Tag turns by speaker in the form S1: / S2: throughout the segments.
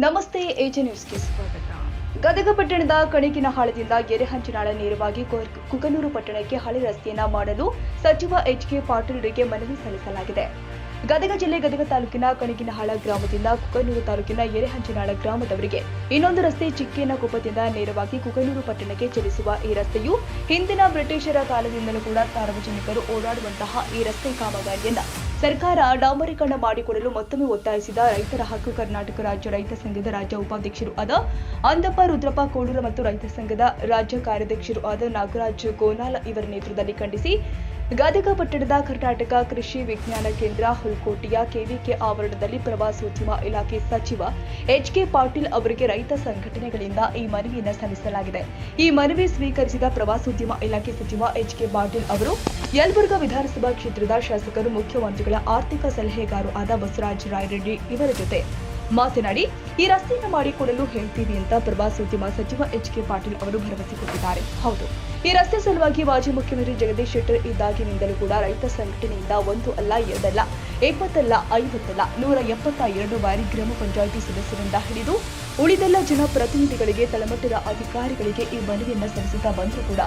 S1: ನಮಸ್ತೆ ಎಜೆ ನ್ಯೂಸ್ಗೆ ಸ್ವಾಗತ. ಗದಗ ಪಟ್ಟಣದ ಕಣಿಗಿನಹಾಳದಿಂದ ಎರೆಹಂಚಿನಾಳ ನೇರವಾಗಿ ಕುಕನೂರು ಪಟ್ಟಣಕ್ಕೆ ಹಳೆ ರಸ್ತೆಯನ್ನ ಮಾಡಲು ಸಚಿವ ಎಚ್.ಕೆ. ಪಾಟೀಲ್ರಿಗೆ ಮನವಿ ಸಲ್ಲಿಸಲಾಗಿದೆ. ಗದಗ ಜಿಲ್ಲೆ ಗದಗ ತಾಲೂಕಿನ ಕಣಿಗಿನಹಾಳ ಗ್ರಾಮದಿಂದ ಕುಕನೂರು ತಾಲೂಕಿನ ಎರೆಹಂಚಿನಾಳ ಗ್ರಾಮದವರಿಗೆ ಇನ್ನೊಂದು ರಸ್ತೆ ಚಿಕ್ಕೇನಕೊಪ್ಪದಿಂದ ನೇರವಾಗಿ ಕುಕನೂರು ಪಟ್ಟಣಕ್ಕೆ ಚಲಿಸುವ ಈ ರಸ್ತೆಯು ಹಿಂದಿನ ಬ್ರಿಟಿಷರ ಕಾಲದಿಂದಲೂ ಕೂಡ ಸಾರ್ವಜನಿಕರು ಓಡಾಡುವಂತಹ ಈ ರಸ್ತೆ ಕಾಮಗಾರಿಯನ್ನ ಸರ್ಕಾರ ಡಾಂಬರೀಕರಣ ಮಾಡಿಕೊಡಲು ಮತ್ತೊಮ್ಮೆ ಒತ್ತಾಯಿಸಿದ ರೈತರ ಹಕ್ಕು ಕರ್ನಾಟಕ ರಾಜ್ಯ ರೈತ ಸಂಘದ ರಾಜ್ಯ ಉಪಾಧ್ಯಕ್ಷರು ಆದ ಅಂದಪ್ಪ ರುದ್ರಪ್ಪ ಕೋಳೂರ ಮತ್ತು ರೈತ ಸಂಘದ ರಾಜ್ಯ ಕಾರ್ಯಾಧ್ಯಕ್ಷರು ಆದ ನಾಗರಾಜ್ ಗೋನಾಲ್ ಇವರ ನೇತೃತ್ವದಲ್ಲಿ ಖಂಡಿಸಿ ಗದಗ ಪಟ್ಟಣದ ಕರ್ನಾಟಕ ಕೃಷಿ ವಿಜ್ಞಾನ ಕೇಂದ್ರ ಹುಲ್ಕೋಟೆಯ ಕೆವಿಕೆ ಆವರಣದಲ್ಲಿ ಪ್ರವಾಸೋದ್ಯಮ ಇಲಾಖೆ ಸಚಿವ ಎಚ್.ಕೆ. ಪಾಟೀಲ್ ಅವರಿಗೆ ರೈತ ಸಂಘಟನೆಗಳಿಂದ ಈ ಮನವಿಯನ್ನು ಸಲ್ಲಿಸಲಾಗಿದೆ. ಈ ಮನವಿ ಸ್ವೀಕರಿಸಿದ ಪ್ರವಾಸೋದ್ಯಮ ಇಲಾಖೆ ಸಚಿವ ಎಚ್.ಕೆ. ಪಾಟೀಲ್ ಅವರು ಯಲಬುರ್ಗಾ ವಿಧಾನಸಭಾ ಕ್ಷೇತ್ರದ ಶಾಸಕರು ಮುಖ್ಯಮಂತ್ರಿಗಳ ಆರ್ಥಿಕ ಸಲಹೆಗಾರ ಆದ ಬಸವರಾಜ ರಾಯರೆಡ್ಡಿ ಇವರ ಜೊತೆ ಮಾತನಾಡಿ ಈ ರಸ್ತೆಯನ್ನು ಮಾಡಿಕೊಡಲು ಹೇಳ್ತೀವಿ ಅಂತ ಪ್ರವಾಸೋದ್ಯಮ ಸಚಿವ ಎಚ್.ಕೆ. ಪಾಟೀಲ್ ಅವರು ಭರವಸೆ ಕೊಟ್ಟಿದ್ದಾರೆ. ಹೌದು, ಈ ರಸ್ತೆ ಸಲುವಾಗಿ ಮಾಜಿ ಮುಖ್ಯಮಂತ್ರಿ ಜಗದೀಶ್ ಶೆಟ್ಟರ್ ಇದ್ದಾಗಿನಿಂದಲೂ ಕೂಡ ರೈತ ಸಂಘಟನೆಯಿಂದ 1 ಅಲ್ಲ 2 ಅಲ್ಲ 20 ಅಲ್ಲ 50 ಅಲ್ಲ 172 ಬಾರಿ ಗ್ರಾಮ ಪಂಚಾಯಿತಿ ಸದಸ್ಯರಿಂದ ಹಿಡಿದು ಉಳಿದೆಲ್ಲ ಜನಪ್ರತಿನಿಧಿಗಳಿಗೆ ತಳಮಟ್ಟದ ಅಧಿಕಾರಿಗಳಿಗೆ ಈ ಮನವಿಯನ್ನ ಸಲ್ಲಿಸುತ್ತಾ ಬಂದರೂ ಕೂಡ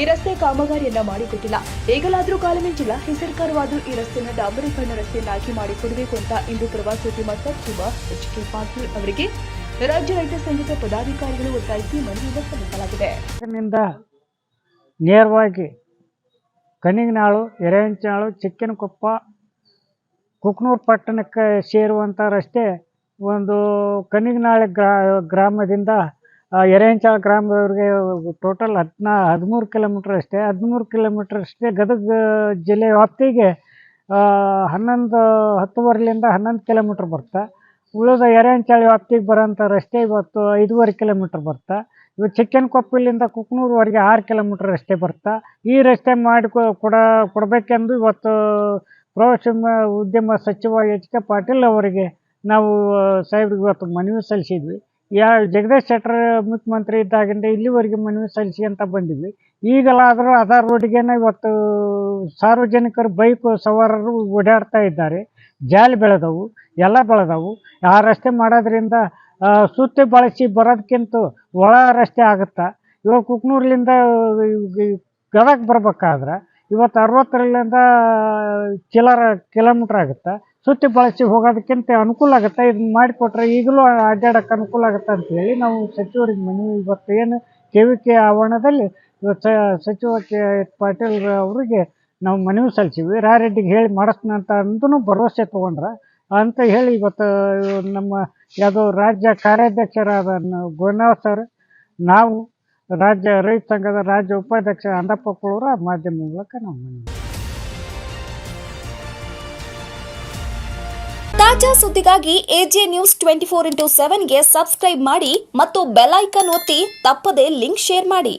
S1: ಈ ರಸ್ತೆ ಕಾಮಗಾರಿಯನ್ನ ಮಾಡಿಕೊಟ್ಟಿಲ್ಲ. ಈಗಲಾದರೂ ಕಾಲ ಮಿಂಚಿಲ್ಲ. ಈ ಸರ್ಕಾರವಾದರೂ ಈ ರಸ್ತೆಯನ್ನು ಡಾಂಬರೀಕರಣ ರಸ್ತೆಯನ್ನಾಗಿ ಮಾಡಿಕೊಡಬೇಕು ಅಂತ ಇಂದು ಪ್ರವಾಸೋದ್ಯಮ ಸಚಿವ ಎಚ್.ಕೆ. ಪಾಟೀಲ್ ಅವರಿಗೆ ರಾಜ್ಯ ರೈತ ಸಂಘದ ಪದಾಧಿಕಾರಿಗಳು ಒತ್ತಾಯಿಸಿ ಮನವಿಯನ್ನು ಸಲ್ಲಿಸಲಾಗಿದೆ.
S2: ನೇರವಾಗಿ ಕಣಿಗಿನಾಳು, ಎರೆಹಂಚಿನಾಳು, ಚಿಕ್ಕೇನಕೊಪ್ಪ, ಕುಕನೂರು ಪಟ್ಟಣಕ್ಕೆ ಸೇರುವಂಥ ರಸ್ತೆ ಒಂದು ಕಣಿಗಿನಾಳ ಗ್ರಾಮದಿಂದ ಎರೆಹಂಚಿನಾಳ ಗ್ರಾಮದವರೆಗೆ ಟೋಟಲ್ 13 ಕಿಲೋಮೀಟ್ರ್ ಅಷ್ಟೇ. 13 ಕಿಲೋಮೀಟ್ರ್ ಅಷ್ಟೇ. ಗದಗ ಜಿಲ್ಲೆ ವ್ಯಾಪ್ತಿಗೆ 10-11 ಕಿಲೋಮೀಟ್ರ್ ಬರ್ತಾ. ಉಳಿದ ಎರೆಹಂಚಿನಾಳ ವ್ಯಾಪ್ತಿಗೆ ಬರೋಂಥ ರಸ್ತೆ ಇವತ್ತು 5.5 ಕಿಲೋಮೀಟ್ರ್ ಬರ್ತಾ. ಇವತ್ತು ಚಿಕ್ಕೇನಕೊಪ್ಪಲಿಂದ ಕುಕನೂರುವರೆಗೆ 6 ಕಿಲೋಮೀಟ್ರ್ ರಸ್ತೆ ಬರ್ತಾ. ಈ ರಸ್ತೆ ಮಾಡಿ ಕೊಡಬೇಕೆಂದು ಇವತ್ತು ಪ್ರವಾಸೋದ್ಯಮ ಸಚಿವ ಎಚ್.ಕೆ. ಪಾಟೀಲ್ ಅವರಿಗೆ ನಾವು ಸಾಹೇಬ್ರಿಗೆ ಇವತ್ತು ಮನವಿ ಸಲ್ಲಿಸಿದ್ವಿ. ಜಗದೀಶ್ ಶೆಟ್ಟರ್ ಮುಖ್ಯಮಂತ್ರಿ ಇದ್ದಾಗಿಂದ ಇಲ್ಲಿವರೆಗೆ ಮನವಿ ಸಲ್ಲಿಸಿ ಅಂತ ಬಂದಿದ್ವಿ. ಈಗಲಾದರೂ ಅದ ರೋಡಿಗೆನ ಇವತ್ತು ಸಾರ್ವಜನಿಕರು ಬೈಕ್ ಸವಾರರು ಓಡಾಡ್ತಾ ಇದ್ದಾರೆ. ಜಾಲಿ ಬೆಳೆದವು, ಎಲ್ಲ ಬೆಳೆದವು. ಆ ರಸ್ತೆ ಮಾಡೋದ್ರಿಂದ ಸುತ್ತಿ ಬಳಸಿ ಬರೋದಕ್ಕಿಂತ ಒಳ ರಸ್ತೆ ಆಗುತ್ತಾ. ಇವಾಗ ಕುಕನೂರ್ಲಿಂದ ಗದಗ ಬರ್ಬೇಕಾದ್ರೆ ಇವತ್ತು 60ರಿಂದ ಚಿಲ್ಲರ ಕಿಲೋಮೀಟ್ರ್ ಆಗುತ್ತೆ. ಸುತ್ತಿ ಬಳಸಿ ಹೋಗೋದಕ್ಕಿಂತ ಅನುಕೂಲ ಆಗುತ್ತೆ. ಇದನ್ನ ಮಾಡಿಕೊಟ್ರೆ ಈಗಲೂ ಅಡ್ಡಾಡೋಕ್ಕೆ ಅನುಕೂಲ ಆಗುತ್ತೆ ಅಂತೇಳಿ ನಾವು ಸಚಿವರಿಗೆ ಮನವಿ ಇವತ್ತು ಏನು ಕೆವಿಕೆ ಆವರಣದಲ್ಲಿ ಇವತ್ತು ಸಚಿವ ಪಾಟೀಲ್ ಅವರಿಗೆ ನಾವು ಮನವಿ ಸಲ್ಲಿಸಿವಿ. ರಾಯರೆಡ್ಡಿಗೆ ಹೇಳಿ ಮಾಡಿಸ್ತೀನಿ ಅಂತ ಅಂದೂ ಭರವಸೆ ತೊಗೊಂಡ್ರೆ ಅಂತ ಹೇಳಿ ಇವತ್ತು ನಮ್ಮ ಯಾವುದೋ ರಾಜ್ಯ ಕಾರ್ಯಾಧ್ಯಕ್ಷರಾದ ಗೋನಾಳ್ ಸರ್, ನಾವು ರಾಜ್ಯ ರೈತ ಸಂಘದ ರಾಜ್ಯ ಉಪಾಧ್ಯಕ್ಷ ಅಂದಪ್ಪ ಕೋಳೂರ ಮಾಧ್ಯಮ ಮೂಲಕ ನಾವು ಮನವಿ.
S3: ತಾಜಾ ಸುದ್ದಿಗಾಗಿ ಎಜೆ ನ್ಯೂಸ್ 24x7ಗೆ ಸಬ್ಸ್ಕ್ರೈಬ್ ಮಾಡಿ ಮತ್ತು ಬೆಲ್ ಐಕಾನ್ ಒತ್ತಿ ತಪ್ಪದೇ ಲಿಂಕ್ ಶೇರ್ ಮಾಡಿ.